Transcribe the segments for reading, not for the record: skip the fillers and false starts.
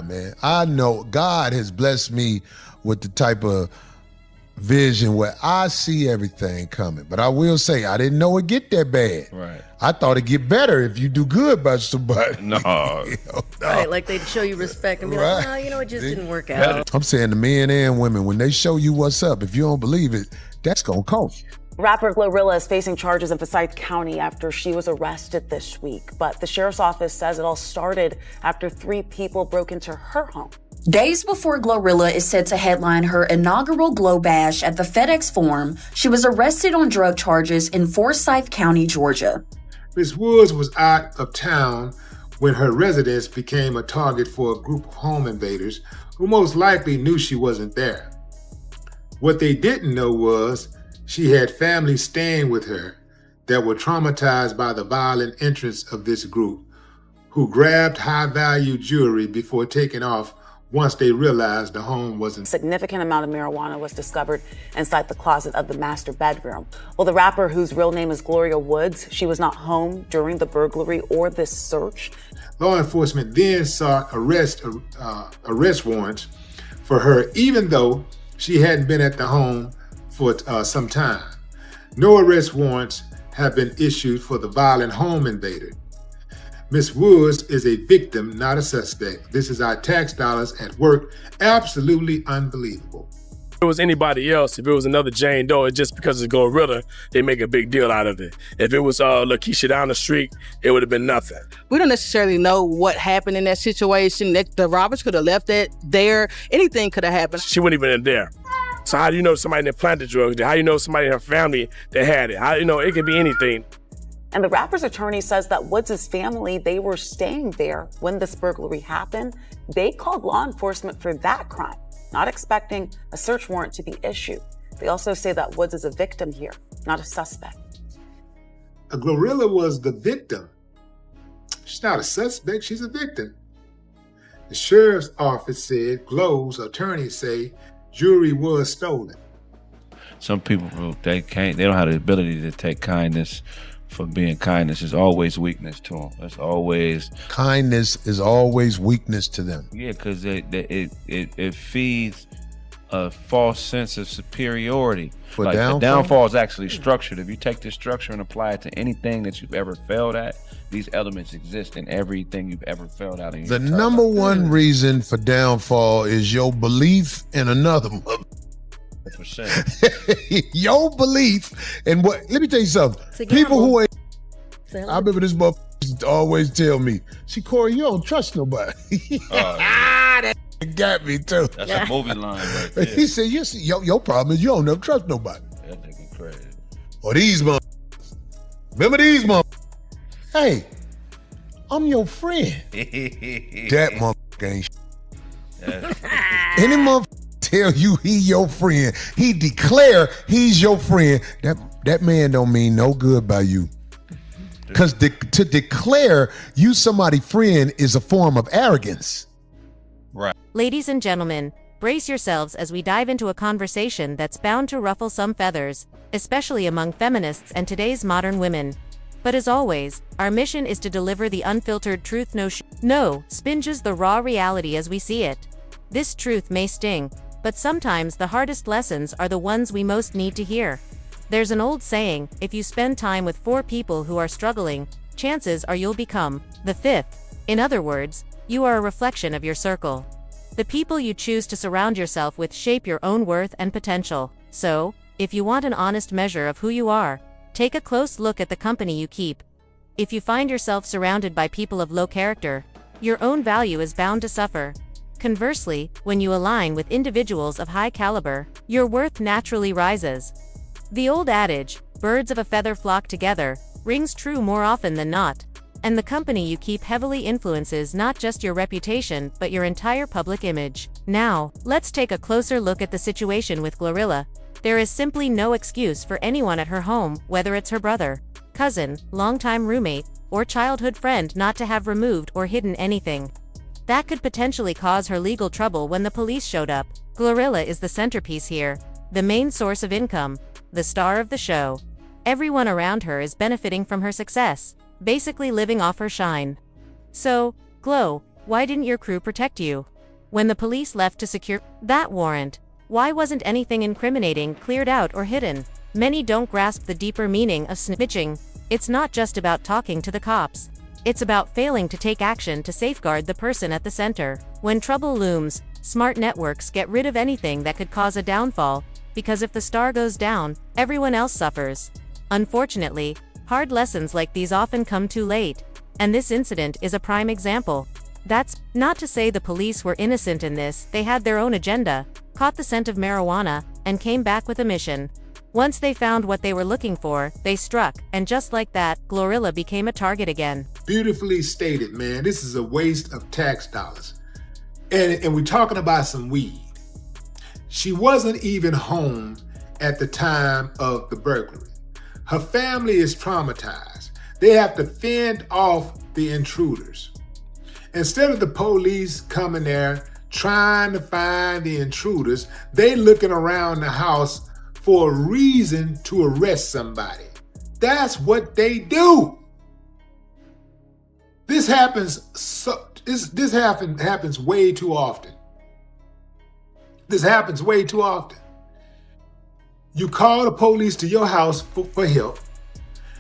man. I know God has blessed me with the type of vision where I see everything coming. But I will say, I didn't know it get that bad. Right. I thought it'd get better if you do good by somebody. No. No. Right, like they'd show you respect and be like, oh, you know, it just didn't work out. I'm saying the men and women, when they show you what's up, if you don't believe it, that's going to cost you. Rapper GloRilla is facing charges in Forsyth County after she was arrested this week. But the sheriff's office says it all started after 3 people broke into her home. Days before GloRilla is set to headline her inaugural Glo Bash at the FedEx Forum, she was arrested on drug charges in Forsyth County, Georgia. Ms. Woods was out of town when her residence became a target for a group of home invaders who most likely knew she wasn't there. What they didn't know was she had family staying with her that were traumatized by the violent entrance of this group, who grabbed high-value jewelry before taking off once they realized the home wasn't. A significant amount of marijuana was discovered inside the closet of the master bedroom. Well, the rapper, whose real name is Gloria Woods, she was not home during the burglary or this search. Law enforcement then sought arrest warrants for her, even though she hadn't been at the home for some time. No arrest warrants have been issued for the violent home invader. Ms. Woods is a victim, not a suspect. This is our tax dollars at work. Absolutely unbelievable. If it was anybody else, if it was another Jane Doe, just because it's GloRilla, they make a big deal out of it. If it was Lakeisha down the street, it would have been nothing. We don't necessarily know what happened in that situation. The robbers could have left it there. Anything could have happened. She wouldn't even been there. So how do you know somebody that planted drugs? How do you know somebody in her family that had it? How do you know? It could be anything. And the rapper's attorney says that Woods' family, they were staying there when this burglary happened. They called law enforcement for that crime, not expecting a search warrant to be issued. They also say that Woods is a victim here, not a suspect. GloRilla was the victim. She's not a suspect, she's a victim. The sheriff's office said, Glo's attorneys say, jewelry was stolen. Some people, they don't have the ability to take kindness for being kindness. It's always weakness to them. It's always kindness is always weakness to them. Yeah, because it feeds a false sense of superiority. But like downfall? The downfall is actually structured. If you take this structure and apply it to anything that you've ever failed at, these elements exist in everything you've ever failed at. In the number one reason for downfall is your belief in another mother. Your belief in what? Let me tell you something. People who ain't. I remember this motherfucker used to always tell me, "See, Corey, you don't trust nobody." That got me too. That's a movie line right there. He said, your problem is you don't never trust nobody. That nigga crazy. Or these motherfuckers. Remember these motherfuckers? Hey, I'm your friend. That motherfucker ain't Any motherfucker tell you he your friend, he declare he's your friend, that man don't mean no good by you. Because to declare you somebody's friend is a form of arrogance. Right. Ladies and gentlemen, brace yourselves as we dive into a conversation that's bound to ruffle some feathers, especially among feminists and today's modern women. But as always, our mission is to deliver the unfiltered truth, no spinches, the raw reality as we see it. This truth may sting, but sometimes the hardest lessons are the ones we most need to hear. There's an old saying, if you spend time with 4 people who are struggling, chances are you'll become the 5th. In other words, you are a reflection of your circle. The people you choose to surround yourself with shape your own worth and potential. So, if you want an honest measure of who you are, take a close look at the company you keep. If you find yourself surrounded by people of low character, your own value is bound to suffer. Conversely, when you align with individuals of high caliber, your worth naturally rises. The old adage, birds of a feather flock together, rings true more often than not. And the company you keep heavily influences not just your reputation, but your entire public image. Now, let's take a closer look at the situation with GloRilla. There is simply no excuse for anyone at her home, whether it's her brother, cousin, longtime roommate, or childhood friend, not to have removed or hidden anything. That could potentially cause her legal trouble when the police showed up. GloRilla is the centerpiece here, the main source of income, the star of the show. Everyone around her is benefiting from her success, basically living off her shine. So, Glo, why didn't your crew protect you? When the police left to secure that warrant, why wasn't anything incriminating cleared out or hidden? Many don't grasp the deeper meaning of snitching. It's not just about talking to the cops. It's about failing to take action to safeguard the person at the center. When trouble looms, smart networks get rid of anything that could cause a downfall, because if the star goes down, everyone else suffers. Unfortunately, hard lessons like these often come too late, and this incident is a prime example. That's not to say the police were innocent in this. They had their own agenda, caught the scent of marijuana, and came back with a mission. Once they found what they were looking for, they struck, and just like that, GloRilla became a target again. Beautifully stated, man. This is a waste of tax dollars. And we're talking about some weed. She wasn't even home at the time of the burglary. Her family is traumatized. They have to fend off the intruders. Instead of the police coming there trying to find the intruders, they looking around the house for a reason to arrest somebody. That's what they do. This happens happens way too often. This happens way too often. You call the police to your house for help.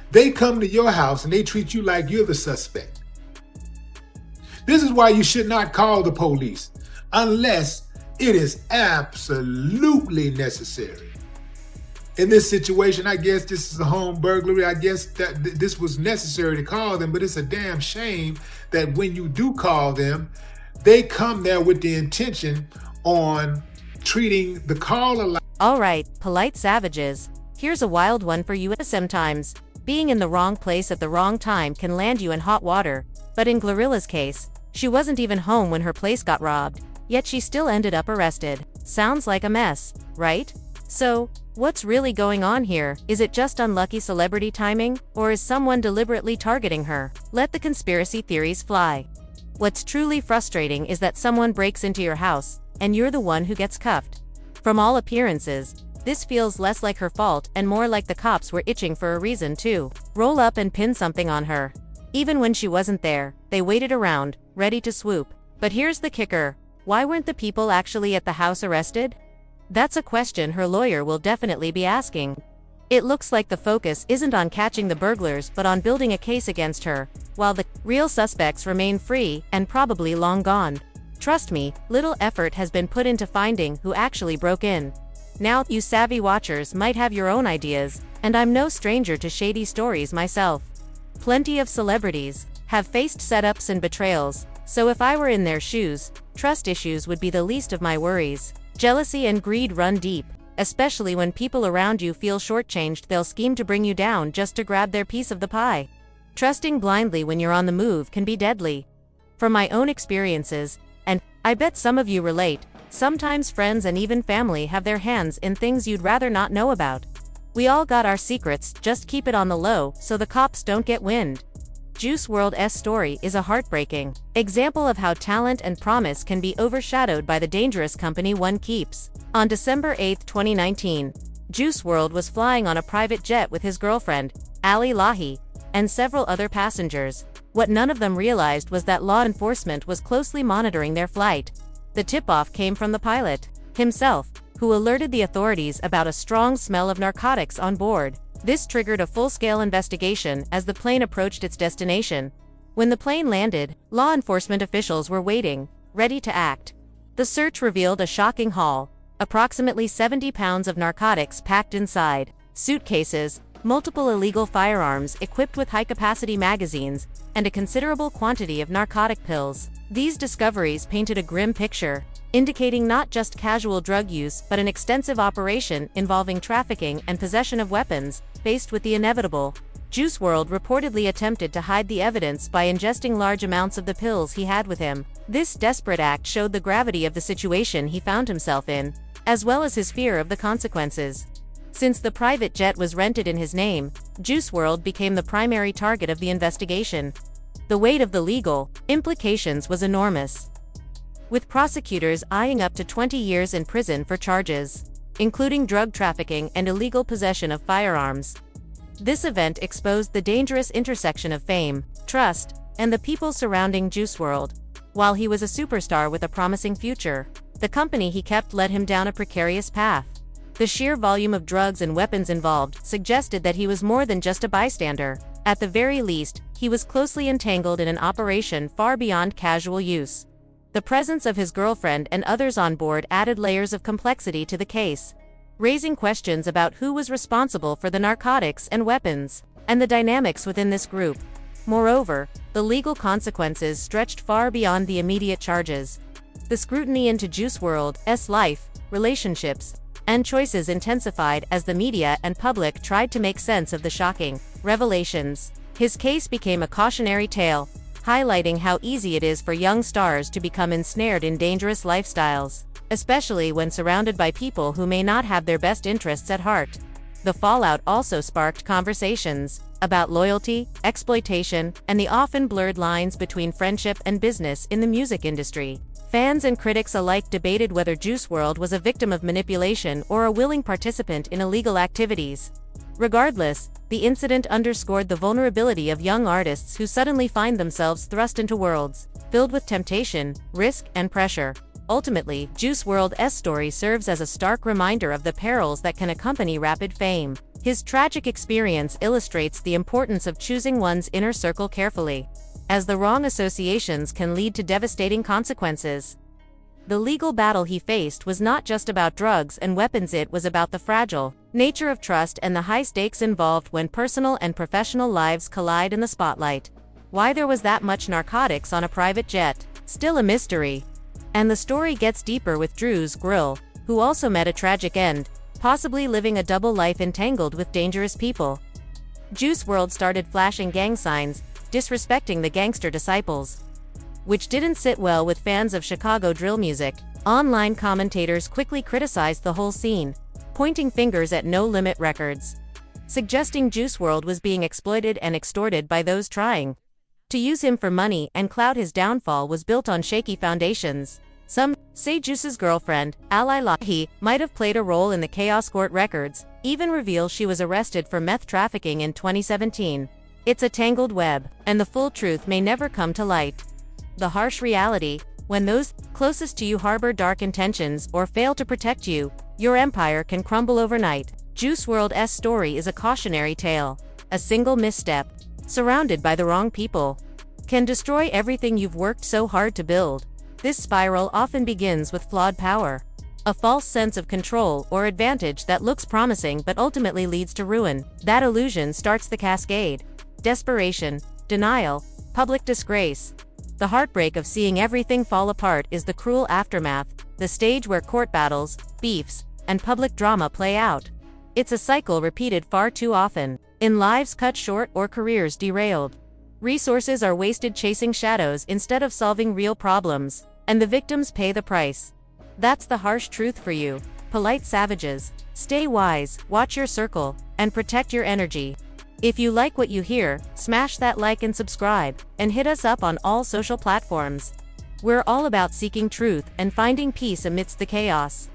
They come to your house and they treat you like you're the suspect. This is why you should not call the police unless it is absolutely necessary. In this situation, I guess this is a home burglary. I guess that this was necessary to call them, but it's a damn shame that when you do call them, they come there with the intention on treating the caller like... All right, polite savages. Here's a wild one for you. Sometimes, being in the wrong place at the wrong time can land you in hot water, but in GloRilla's case, she wasn't even home when her place got robbed, yet she still ended up arrested. Sounds like a mess, right? So, what's really going on here? Is it just unlucky celebrity timing, or is someone deliberately targeting her? Let the conspiracy theories fly. What's truly frustrating is that someone breaks into your house, and you're the one who gets cuffed. From all appearances, this feels less like her fault and more like the cops were itching for a reason to roll up and pin something on her. Even when she wasn't there, they waited around, ready to swoop. But here's the kicker. Why weren't the people actually at the house arrested? That's a question her lawyer will definitely be asking. It looks like the focus isn't on catching the burglars but on building a case against her, while the real suspects remain free and probably long gone. Trust me, little effort has been put into finding who actually broke in. Now, you savvy watchers might have your own ideas, and I'm no stranger to shady stories myself. Plenty of celebrities have faced setups and betrayals, so if I were in their shoes, trust issues would be the least of my worries. Jealousy and greed run deep, especially when people around you feel shortchanged. They'll scheme to bring you down just to grab their piece of the pie. Trusting blindly when you're on the move can be deadly. From my own experiences, and I bet some of you relate, sometimes friends and even family have their hands in things you'd rather not know about. We all got our secrets, just keep it on the low so the cops don't get wind. Juice WRLD's story is a heartbreaking example of how talent and promise can be overshadowed by the dangerous company one keeps. On December 8, 2019, Juice WRLD was flying on a private jet with his girlfriend, Ali Lahi, and several other passengers. What none of them realized was that law enforcement was closely monitoring their flight. The tip-off came from the pilot himself, who alerted the authorities about a strong smell of narcotics on board. This triggered a full-scale investigation as the plane approached its destination. When the plane landed, law enforcement officials were waiting, ready to act. The search revealed a shocking haul: approximately 70 pounds of narcotics packed inside suitcases, multiple illegal firearms equipped with high-capacity magazines, and a considerable quantity of narcotic pills. These discoveries painted a grim picture, indicating not just casual drug use but an extensive operation involving trafficking and possession of weapons. Faced with the inevitable, Juice WRLD reportedly attempted to hide the evidence by ingesting large amounts of the pills he had with him. This desperate act showed the gravity of the situation he found himself in, as well as his fear of the consequences. Since the private jet was rented in his name, Juice WRLD became the primary target of the investigation. The weight of the legal implications was enormous, with prosecutors eyeing up to 20 years in prison for charges including drug trafficking and illegal possession of firearms. This event exposed the dangerous intersection of fame, trust, and the people surrounding Juice WRLD. While he was a superstar with a promising future, the company he kept led him down a precarious path. The sheer volume of drugs and weapons involved suggested that he was more than just a bystander. At the very least, he was closely entangled in an operation far beyond casual use. The presence of his girlfriend and others on board added layers of complexity to the case, raising questions about who was responsible for the narcotics and weapons, and the dynamics within this group. Moreover, the legal consequences stretched far beyond the immediate charges. The scrutiny into Juice WRLD's life, relationships, and choices intensified as the media and public tried to make sense of the shocking revelations. His case became a cautionary tale, highlighting how easy it is for young stars to become ensnared in dangerous lifestyles, especially when surrounded by people who may not have their best interests at heart. The fallout also sparked conversations about loyalty, exploitation, and the often blurred lines between friendship and business in the music industry. Fans and critics alike debated whether Juice WRLD was a victim of manipulation or a willing participant in illegal activities. Regardless, the incident underscored the vulnerability of young artists who suddenly find themselves thrust into worlds filled with temptation, risk, and pressure. Ultimately, Juice WRLD's story serves as a stark reminder of the perils that can accompany rapid fame. His tragic experience illustrates the importance of choosing one's inner circle carefully, as the wrong associations can lead to devastating consequences. The legal battle he faced was not just about drugs and weapons, it was about the fragile nature of trust and the high stakes involved when personal and professional lives collide in the spotlight. Why there was that much narcotics on a private jet, still a mystery. And the story gets deeper with Drew's Grill, who also met a tragic end, possibly living a double life entangled with dangerous people. Juice WRLD started flashing gang signs, disrespecting the gangster disciples, which didn't sit well with fans of Chicago drill music. Online commentators quickly criticized the whole scene, pointing fingers at No Limit Records, suggesting Juice WRLD was being exploited and extorted by those trying to use him for money, and clout. His downfall was built on shaky foundations. Some say Juice's girlfriend, Ally Lahi, might have played a role in the chaos. Court records even reveal she was arrested for meth trafficking in 2017. It's a tangled web, and the full truth may never come to light. The harsh reality: when those closest to you harbor dark intentions or fail to protect you, your empire can crumble overnight. Juice WRLD's story is a cautionary tale. A single misstep, surrounded by the wrong people, can destroy everything you've worked so hard to build. This spiral often begins with flawed power, a false sense of control or advantage that looks promising but ultimately leads to ruin. That illusion starts the cascade: desperation, denial, public disgrace. The heartbreak of seeing everything fall apart is the cruel aftermath, the stage where court battles, beefs, and public drama play out. It's a cycle repeated far too often, in lives cut short or careers derailed. Resources are wasted chasing shadows instead of solving real problems, and the victims pay the price. That's the harsh truth for you, polite savages. Stay wise, watch your circle, and protect your energy. If you like what you hear, smash that like and subscribe, and hit us up on all social platforms. We're all about seeking truth and finding peace amidst the chaos.